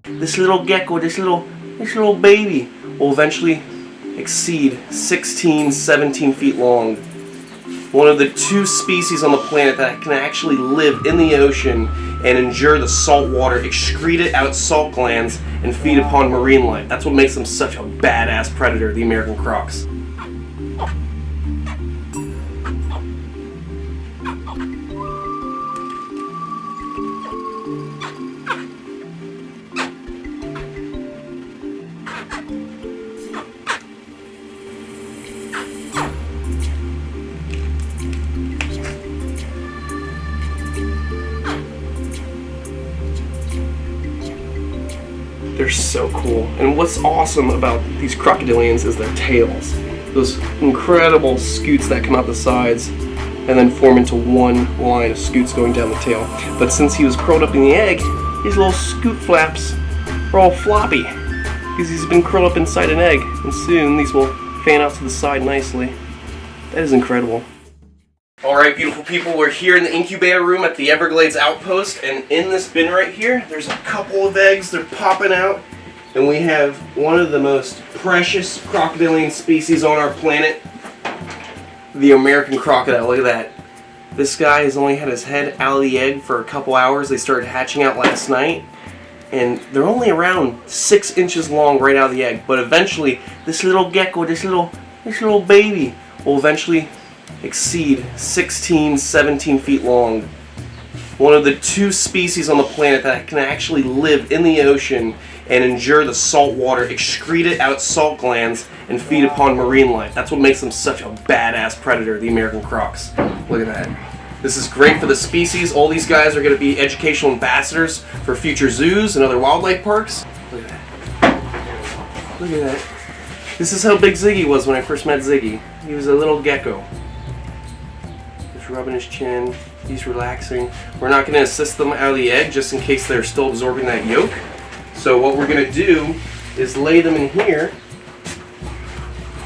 This little gecko, this little baby will eventually exceed 16, 17 feet long. One of the 2 species on the planet that can actually live in the ocean and endure the salt water, excrete it out salt glands, and feed upon marine life. That's what makes them such a badass predator, the American crocs. They're so cool. And what's awesome about these crocodilians is their tails. Those incredible scoots that come out the sides and then form into one line of scoots going down the tail. But since he was curled up in the egg, his little scoot flaps are all floppy because he's been curled up inside an egg, and soon these will fan out to the side nicely. That is incredible. Alright, beautiful people, we're here in the incubator room at the Everglades Outpost, and in this bin right here, there's a couple of eggs. They're popping out, and we have one of the most precious crocodilian species on our planet, the American crocodile. Look at that. This guy has only had his head out of the egg for a couple hours. They started hatching out last night, and they're only around 6 inches long right out of the egg, but eventually this little gecko, this little baby will eventually exceed 16, 17 feet long. One of the 2 species on the planet that can actually live in the ocean and endure the salt water, excrete it out salt glands, and feed upon marine life. That's what makes them such a badass predator, the American crocs. Look at that. This is great for the species. All these guys are going to be educational ambassadors for future zoos and other wildlife parks. Look at that. Look at that. This is how big Ziggy was when I first met Ziggy. He was a little gecko. Rubbing his chin, he's relaxing. We're not going to assist them out of the egg just in case they're still absorbing that yolk. So what we're going to do is lay them in here.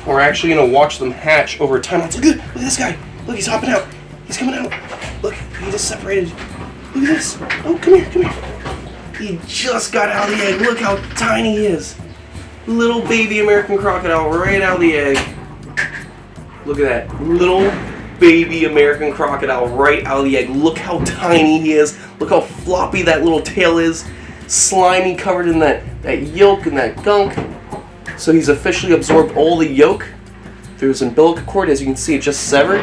We're actually going to watch them hatch over time. Look at this guy. Look, he's hopping out. He's coming out. Look, he just separated. Look at this. Oh, come here. He just got out of the egg. Look how tiny he is. Little baby American crocodile right out of the egg. Look at that. Little baby American crocodile right out of the egg. Look how tiny he is. Look how floppy that little tail is. Slimy, covered in that yolk and that gunk. So he's officially absorbed all the yolk through his umbilical cord. As you can see, it just severed,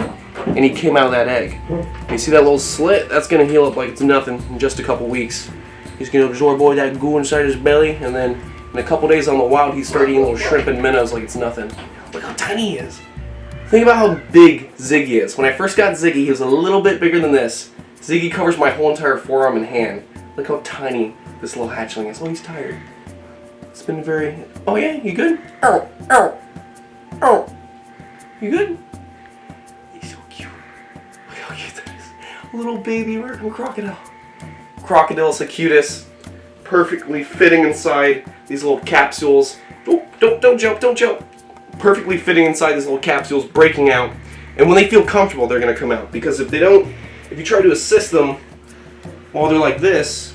and he came out of that egg. You see that little slit? That's going to heal up like it's nothing in just a couple weeks. He's going to absorb all that goo inside his belly, and then in a couple days on the wild, he started eating little shrimp and minnows like it's nothing. Look how tiny he is. Think about how big Ziggy is. When I first got Ziggy, he was a little bit bigger than this. Ziggy covers my whole entire forearm and hand. Look how tiny this little hatchling is. Oh, he's tired. It's been very... Oh yeah, you good? Oh, oh, oh. You good? He's so cute. Look how cute that is. A little baby American crocodile. Crocodiles the cutest. Perfectly fitting inside these little capsules. Oh, don't jump. Perfectly fitting inside these little capsules, breaking out. And when they feel comfortable, they're going to come out. Because if you try to assist them while they're like this,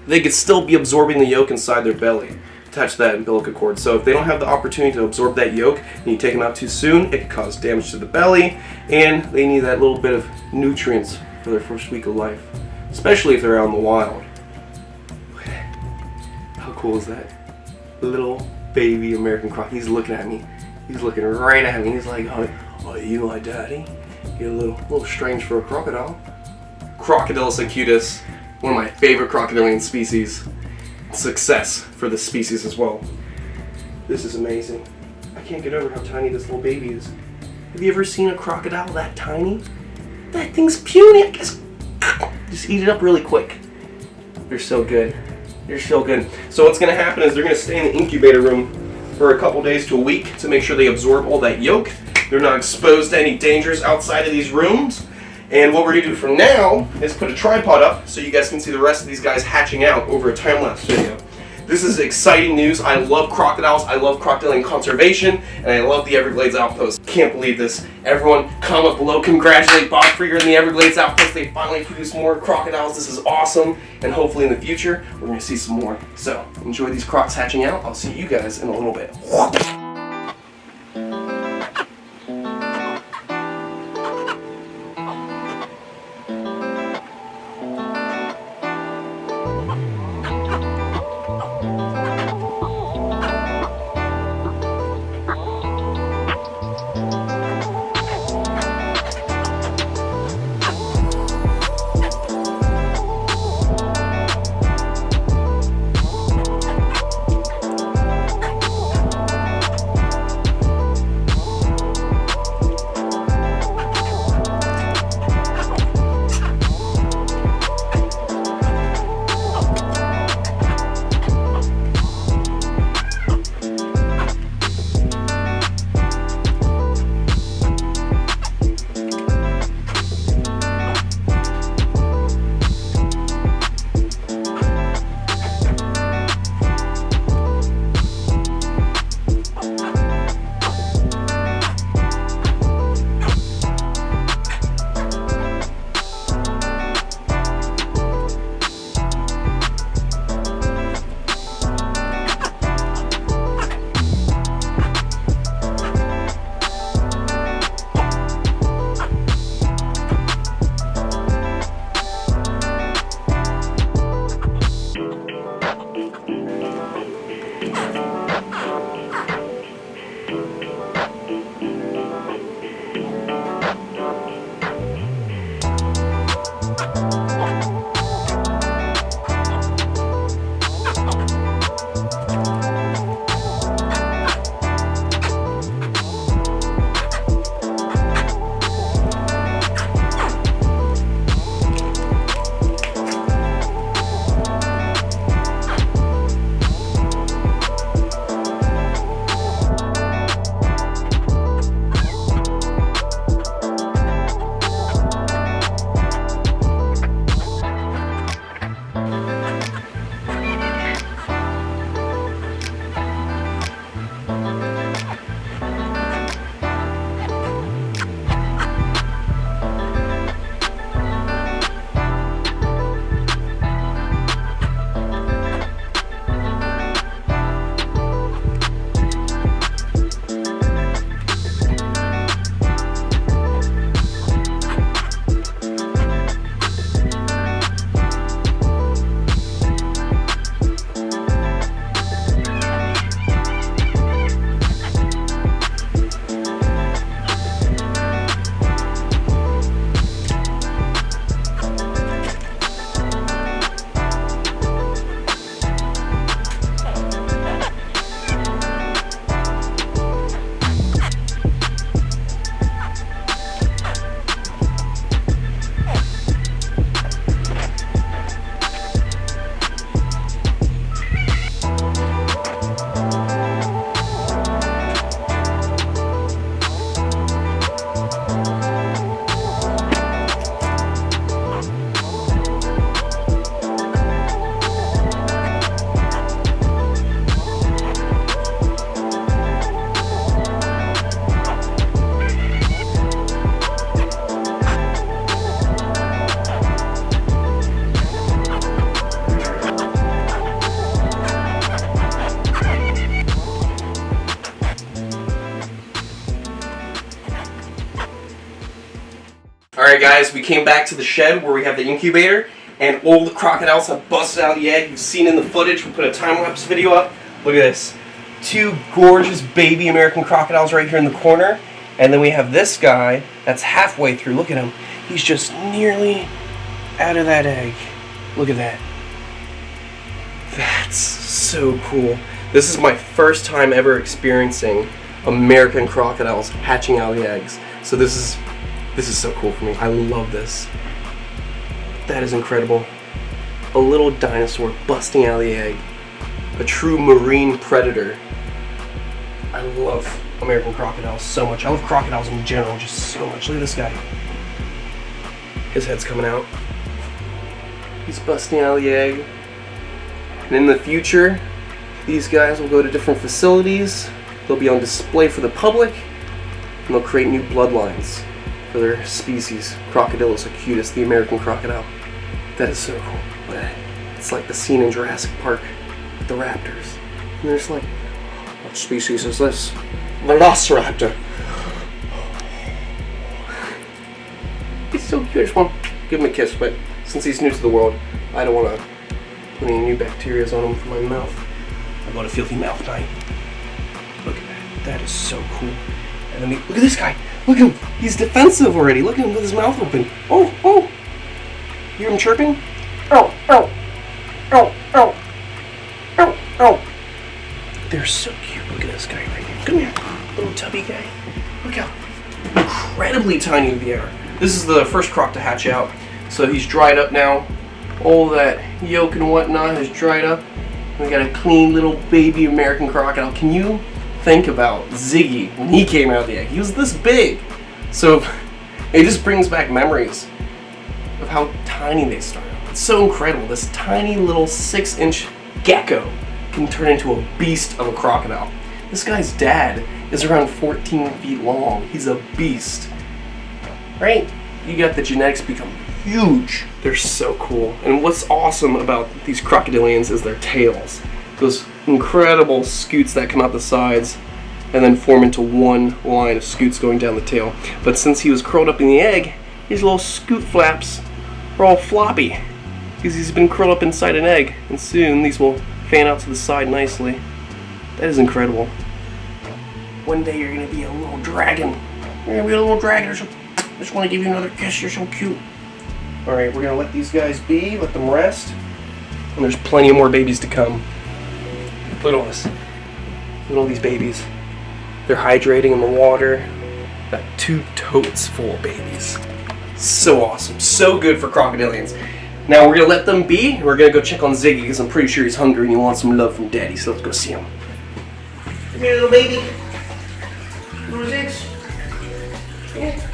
they could still be absorbing the yolk inside their belly, attached to that umbilical cord. So if they don't have the opportunity to absorb that yolk and you take them out too soon, it could cause damage to the belly, and they need that little bit of nutrients for their first week of life, especially if they're out in the wild. Look at that. How cool is that? Little baby American croc. He's looking at me. He's looking right at me. He's like, oh, you my daddy? You're a little strange for a crocodile. Crocodiles acutus, one of my favorite crocodilian species. Success for the species as well. This is amazing. I can't get over how tiny this little baby is. Have you ever seen a crocodile that tiny? That thing's puny. Just eat it up really quick. They're so good. They're so good. So what's going to happen is they're going to stay in the incubator room for a couple days to a week to make sure they absorb all that yolk. They're not exposed to any dangers outside of these rooms. And what we're going to do from now is put a tripod up so you guys can see the rest of these guys hatching out over a time-lapse video. This is exciting news. I love crocodiles. I love crocodilian conservation, and I love the Everglades Outpost. Can't believe this. Everyone, comment below. Congratulate Bob Krieger and the Everglades Outpost. They finally produced more crocodiles. This is awesome, and hopefully in the future we're going to see some more. So enjoy these crocs hatching out. I'll see you guys in a little bit. Alright guys, we came back to the shed where we have the incubator, and all the crocodiles have busted out the egg. You've seen in the footage, we put a time-lapse video up. Look at this. Two gorgeous baby American crocodiles right here in the corner. And then we have this guy that's halfway through. Look at him. He's just nearly out of that egg. Look at that. That's so cool. This is my first time ever experiencing American crocodiles hatching out of the eggs. So this is so cool for me. I love this. That is incredible. A little dinosaur busting out of the egg. A true marine predator. I love American crocodiles so much. I love crocodiles in general just so much. Look at this guy. His head's coming out. He's busting out of the egg. And in the future, These guys will go to different facilities. They'll be on display for the public, and they'll create new bloodlines for their species. Crocodile is the cutest, the American crocodile. That is so cool. It's like the scene in Jurassic Park with the raptors. And there's like, what species is this? Velociraptor. He's so cute. I just want to give him a kiss, but since he's new to the world, I don't want to put any new bacteria on him for my mouth. I got a filthy mouth night. Look at that. That is so cool. And then look at this guy. Look at him. He's defensive already. Look at him with his mouth open. Oh, oh. Hear him chirping? Oh, oh. Oh, oh. Oh, oh. They're so cute. Look at this guy right here. Come here. Little tubby guy. Look how incredibly tiny they are. This is the first croc to hatch out. So he's dried up now. All that yolk and whatnot has dried up. We got a clean little baby American crocodile. Can you think about Ziggy when he came out of the egg? He was this big. So it just brings back memories of how tiny they started. It's so incredible. This tiny little 6-inch gecko can turn into a beast of a crocodile. This guy's dad is around 14 feet long. He's a beast. Right? You got the genetics become huge. They're so cool. And what's awesome about these crocodilians is their tails. Those incredible scoots that come out the sides and then form into one line of scoots going down the tail. But since he was curled up in the egg, his little scoot flaps are all floppy because he's been curled up inside an egg, and soon these will fan out to the side nicely. That is incredible. One day you're gonna be a little dragon. You're gonna be a little dragon. I just want to give you another kiss. You're so cute. Alright, we're going to let these guys be, let them rest. And there's plenty of more babies to come. Look at all this. Look at all these babies. They're hydrating in the water. Got 2 totes full of babies. So awesome. So good for crocodilians. Now we're going to let them be. We're going to go check on Ziggy because I'm pretty sure he's hungry and he wants some love from Daddy. So let's go see him. Come here, little baby. Little Ziggs. Yeah.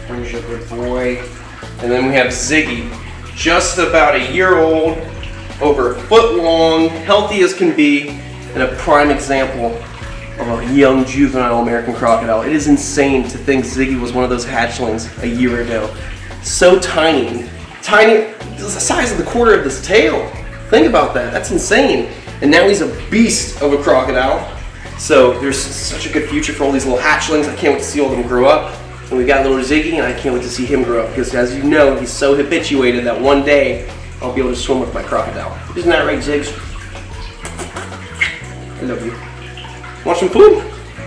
Where's your good boy? And then we have Ziggy, just about a year old, over a foot long, healthy as can be, and a prime example of a young juvenile American crocodile. It is insane to think Ziggy was one of those hatchlings a year ago. So tiny, tiny, the size of the quarter of this tail. Think about that, that's insane. And now he's a beast of a crocodile. So there's such a good future for all these little hatchlings. I can't wait to see all of them grow up. And we got little Ziggy, and I can't wait to see him grow up because, as you know, he's so habituated that one day I'll be able to swim with my crocodile. Isn't that right, Ziggs? I love you. Want some food?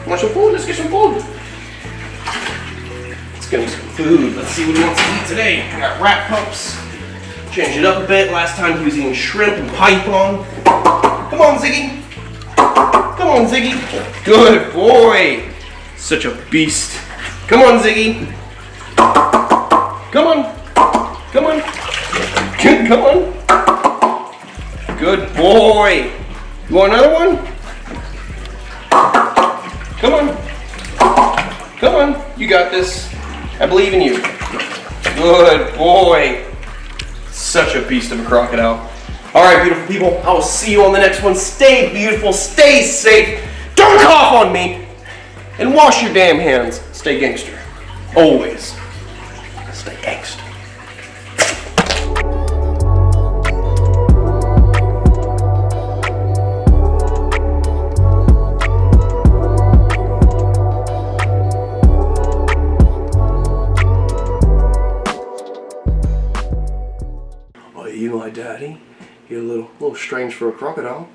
Want some food? Let's get some food. Let's get him some food. Let's see what he wants to eat today. I got rat pups. Change it up a bit. Last time he was eating shrimp and python. Come on, Ziggy. Come on, Ziggy. Good boy. Such a beast. Come on, Ziggy. Come on. Come on. Come on. Good boy. You want another one? Come on. Come on. You got this. I believe in you. Good boy. Such a beast of a crocodile. All right, beautiful people. I will see you on the next one. Stay beautiful. Stay safe. Don't cough on me. And wash your damn hands. Stay gangster. Always. Stay gangster. Oh, you my daddy? You're a little strange for a crocodile.